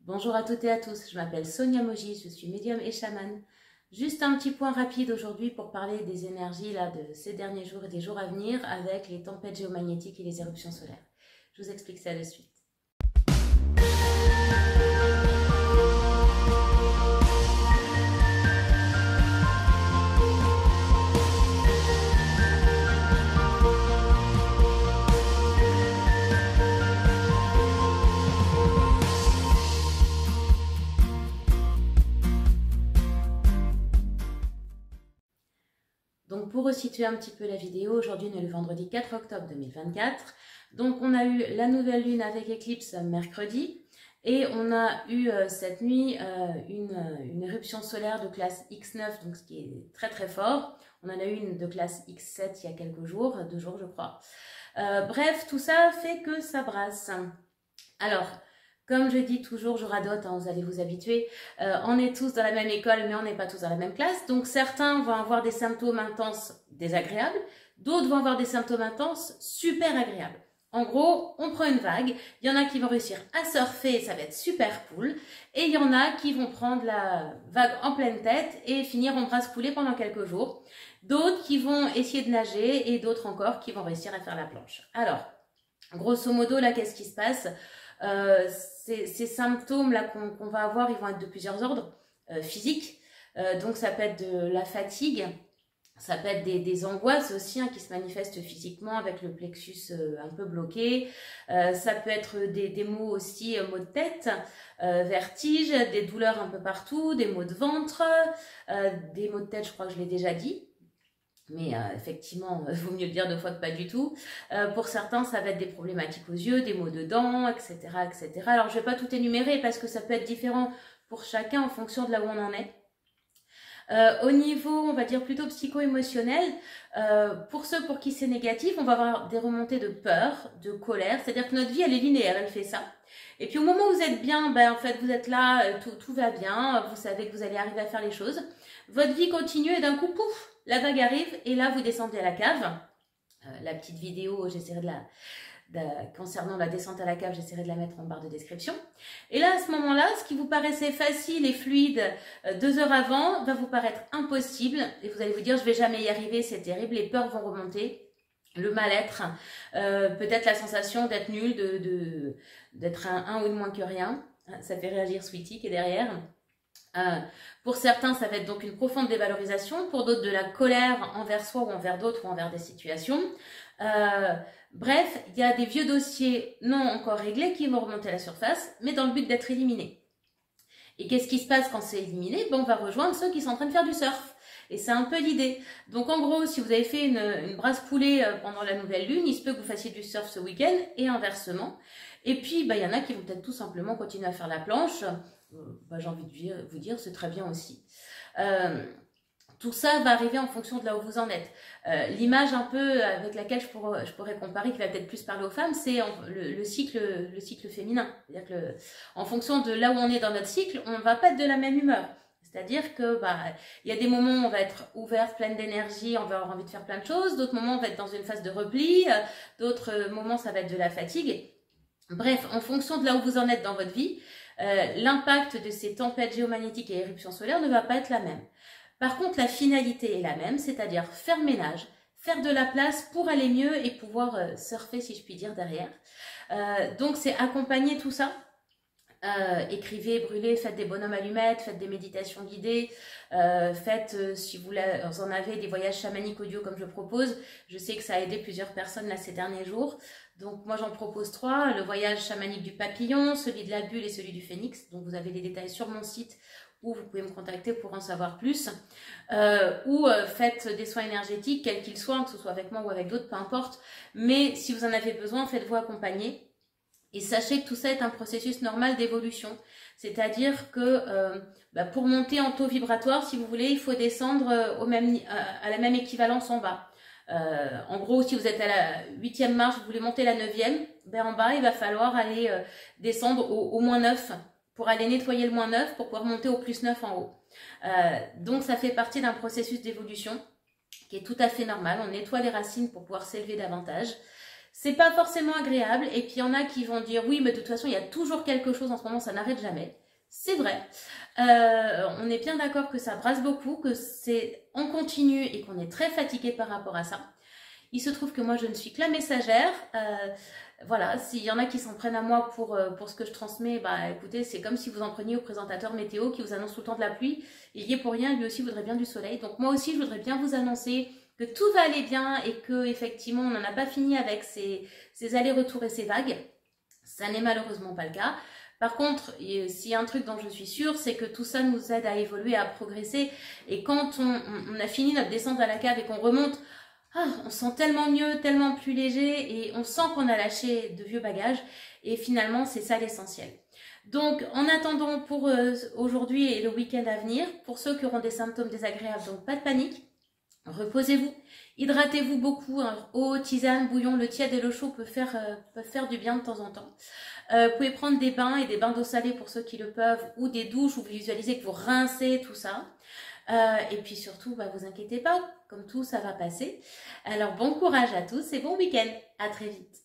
Bonjour à toutes et à tous, je m'appelle Sonia Moji, je suis médium et chamane. Juste un petit point rapide aujourd'hui pour parler des énergies là, de ces derniers jours et des jours à venir avec les tempêtes géomagnétiques et les éruptions solaires. Je vous explique ça de suite. Donc pour resituer un petit peu la vidéo, aujourd'hui on est le vendredi 4 octobre 2024. Donc on a eu la nouvelle lune avec éclipse mercredi et on a eu cette nuit une éruption solaire de classe X9, donc ce qui est très très fort. On en a eu une de classe X7 il y a quelques jours, 2 jours je crois. Bref, tout ça fait que ça brasse. Alors, comme je dis toujours, je radote, hein, vous allez vous habituer, on est tous dans la même école, mais on n'est pas tous dans la même classe. Donc certains vont avoir des symptômes intenses désagréables, d'autres vont avoir des symptômes intenses super agréables. En gros, on prend une vague, il y en a qui vont réussir à surfer, ça va être super cool, et il y en a qui vont prendre la vague en pleine tête et finir en brasse coulée pendant quelques jours. D'autres qui vont essayer de nager et d'autres encore qui vont réussir à faire la planche. Alors, grosso modo, là, qu'est-ce qui se passe ? Ces symptômes-là qu'on va avoir, ils vont être de plusieurs ordres physiques. Donc, ça peut être de la fatigue, ça peut être des angoisses aussi hein, qui se manifestent physiquement avec le plexus un peu bloqué. Ça peut être des maux aussi, maux de tête, vertiges, des douleurs un peu partout, des maux de ventre, des maux de tête, je crois que je l'ai déjà dit. Mais effectivement, il vaut mieux le dire 2 fois que pas du tout. Pour certains, ça va être des problématiques aux yeux, des maux de dents, etc., etc. Alors, je ne vais pas tout énumérer parce que ça peut être différent pour chacun en fonction de là où on en est. Au niveau, on va dire plutôt psycho-émotionnel, pour ceux pour qui c'est négatif, on va avoir des remontées de peur, de colère. C'est-à-dire que notre vie, elle est linéaire, elle fait ça. Et puis au moment où vous êtes bien, ben, en fait, vous êtes là, tout va bien, vous savez que vous allez arriver à faire les choses. Votre vie continue et d'un coup, pouf, la vague arrive et là, vous descendez à la cave. La petite vidéo, j'essaierai concernant la descente à la cave, j'essaierai de la mettre en barre de description. Et là, à ce moment-là, ce qui vous paraissait facile et fluide 2 heures avant va vous paraître impossible. Et vous allez vous dire, je vais jamais y arriver, c'est terrible, les peurs vont remonter. Le mal-être, peut-être la sensation d'être nul, d'être un ou de moins que rien. Ça fait réagir Sweetie qui est derrière. Pour certains, ça va être donc une profonde dévalorisation. Pour d'autres, de la colère envers soi ou envers d'autres ou envers des situations. Bref, il y a des vieux dossiers non encore réglés qui vont remonter à la surface, mais dans le but d'être éliminés. Et qu'est-ce qui se passe quand c'est éliminé? On va rejoindre ceux qui sont en train de faire du surf. Et c'est un peu l'idée. Donc en gros, si vous avez fait une brasse coulée pendant la nouvelle lune, il se peut que vous fassiez du surf ce week-end et inversement. Et puis, il y en a qui vont peut-être tout simplement continuer à faire la planche. J'ai envie de vous dire, c'est très bien aussi. Tout ça va arriver en fonction de là où vous en êtes. L'image un peu avec laquelle je pourrais comparer, qui va peut-être plus parler aux femmes, c'est le cycle féminin. C'est-à-dire que en fonction de là où on est dans notre cycle, on ne va pas être de la même humeur. C'est-à-dire que il y a des moments où on va être ouverte, pleine d'énergie, on va avoir envie de faire plein de choses. D'autres moments, on va être dans une phase de repli. D'autres moments, ça va être de la fatigue. Bref, en fonction de là où vous en êtes dans votre vie, l'impact de ces tempêtes géomagnétiques et éruptions solaires ne va pas être la même. Par contre, la finalité est la même, c'est-à-dire faire le ménage, faire de la place pour aller mieux et pouvoir surfer, si je puis dire, derrière. Donc, c'est accompagner tout ça. Écrivez, brûlez, faites des bonhommes allumettes, faites des méditations guidées, faites, si vous en avez, des voyages chamaniques audio comme je propose. Je sais que ça a aidé plusieurs personnes là ces derniers jours. Donc moi j'en propose 3, le voyage chamanique du papillon, celui de la bulle et celui du phénix. Donc vous avez les détails sur mon site ou vous pouvez me contacter pour en savoir plus. Faites des soins énergétiques, quels qu'ils soient, que ce soit avec moi ou avec d'autres, peu importe. Mais si vous en avez besoin, faites-vous accompagner. Et sachez que tout ça est un processus normal d'évolution. C'est-à-dire que pour monter en taux vibratoire, si vous voulez, il faut descendre à la même équivalence en bas. En gros, si vous êtes à la 8e marche, vous voulez monter la 9e, en bas, il va falloir aller descendre au moins 9 pour aller nettoyer le moins 9 pour pouvoir monter au plus 9 en haut. Donc, ça fait partie d'un processus d'évolution qui est tout à fait normal. On nettoie les racines pour pouvoir s'élever davantage. C'est pas forcément agréable. Et puis il y en a qui vont dire oui, mais de toute façon, il y a toujours quelque chose en ce moment, ça n'arrête jamais. C'est vrai. On est bien d'accord que ça brasse beaucoup, que c'est en continu et qu'on est très fatigué par rapport à ça. Il se trouve que moi, je ne suis que la messagère. Voilà, s'il y en a qui s'en prennent à moi pour ce que je transmets, bah écoutez, c'est comme si vous en preniez au présentateur météo qui vous annonce tout le temps de la pluie. Il y est pour rien, lui aussi voudrait bien du soleil. Donc moi aussi, je voudrais bien vous annoncer que tout va aller bien et que effectivement, on n'en a pas fini avec ces allers-retours et ces vagues. Ça n'est malheureusement pas le cas. Par contre, s'il y a un truc dont je suis sûre, c'est que tout ça nous aide à évoluer, à progresser. Et quand on a fini notre descente à la cave et qu'on remonte, on se sent tellement mieux, tellement plus léger et on sent qu'on a lâché de vieux bagages. Et finalement, c'est ça l'essentiel. Donc, en attendant pour aujourd'hui et le week-end à venir, pour ceux qui auront des symptômes désagréables, donc pas de panique. Reposez-vous, hydratez-vous beaucoup, eau, tisane, bouillon, le tiède et le chaud peuvent faire du bien de temps en temps. Vous pouvez prendre des bains et des bains d'eau salée pour ceux qui le peuvent ou des douches où vous visualisez que vous rincez tout ça. Et puis surtout, vous inquiétez pas, comme tout, ça va passer. Alors bon courage à tous et bon week-end, à très vite.